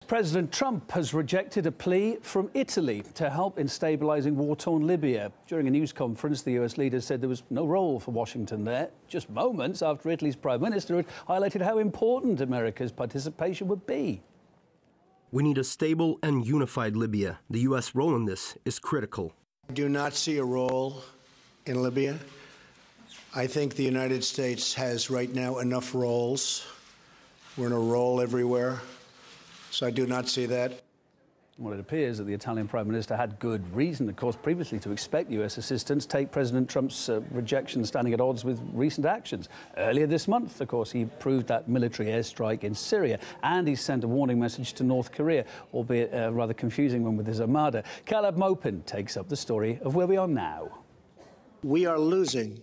President Trump has rejected a plea from Italy to help in stabilising war-torn Libya. During a news conference, the US leader said there was no role for Washington there, just moments after Italy's Prime Minister had highlighted how important America's participation would be. We need a stable and unified Libya. The U.S. role in this is critical. I do not see a role in Libya. I think the United States has right now enough roles. We're in a role everywhere. So I do not see that. Well, it appears that the Italian Prime Minister had good reason, of course, previously to expect US assistance. Take President Trump's rejection standing at odds with recent actions. Earlier this month, of course, he approved that military airstrike in Syria, and he sent a warning message to North Korea, albeit a rather confusing one with his armada. Caleb Mopin takes up the story of where we are now. We are losing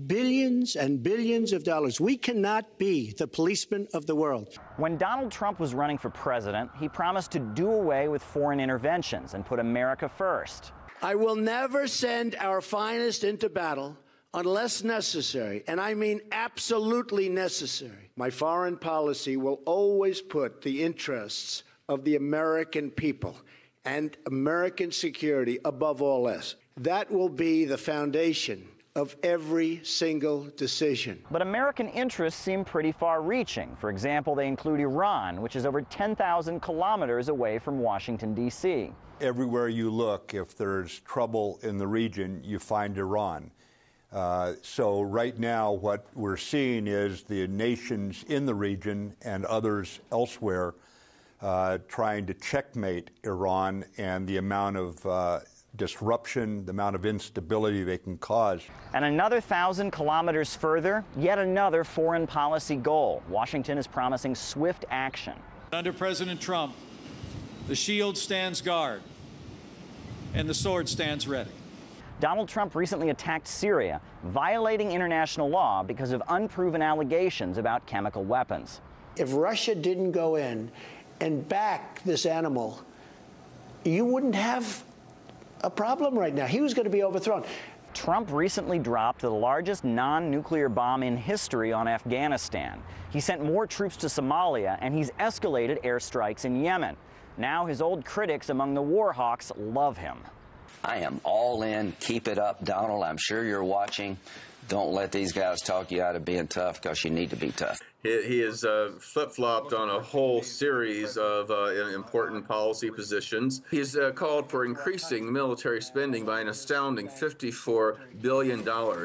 billions and billions of dollars. We cannot be the policeman of the world. When Donald Trump was running for president, he promised to do away with foreign interventions and put America first. I will never send our finest into battle unless necessary, and I mean absolutely necessary. My foreign policy will always put the interests of the American people and American security above all else. That will be the foundation of every single decision. But American interests seem pretty far-reaching. For example, they include Iran, which is over 10,000 kilometers away from Washington, D.C. Everywhere you look, if there's trouble in the region, you find Iran. So right now, what we're seeing is the nations in the region and others elsewhere trying to checkmate Iran and the amount of disruption, the amount of instability they can cause. And another 1,000 kilometers further, yet another foreign policy goal. Washington is promising swift action. Under President Trump, the shield stands guard and the sword stands ready. Donald Trump recently attacked Syria, violating international law because of unproven allegations about chemical weapons. If Russia didn't go in and back this animal, you wouldn't have a problem right now. He was going to be overthrown. Trump recently dropped the largest non-nuclear bomb in history on Afghanistan. He sent more troops to Somalia, and he's escalated airstrikes in Yemen. Now his old critics among the war hawks love him. I am all in. Keep it up, Donald. I'm sure you're watching. Don't let these guys talk you out of being tough, because you need to be tough. He has flip-flopped on a whole series of important policy positions. He's called for increasing military spending by an astounding $54 billion.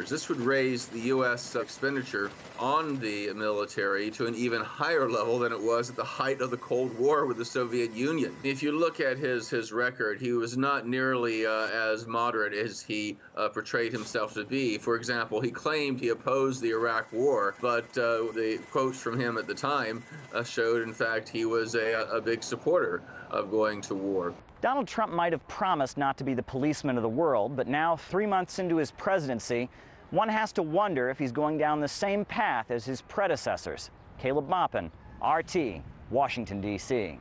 This would raise the U.S. expenditure on the military to an even higher level than it was at the height of the Cold War with the Soviet Union. If you look at his record, he was not nearly as moderate as he portrayed himself to be. For example, he claimed he opposed the Iraq War, but the quotes from him at the time showed, in fact, he was a big supporter of going to war. Donald Trump might have promised not to be the policeman of the world, but now, 3 months into his presidency, one has to wonder if he's going down the same path as his predecessors. Caleb Mopin, RT, Washington, D.C.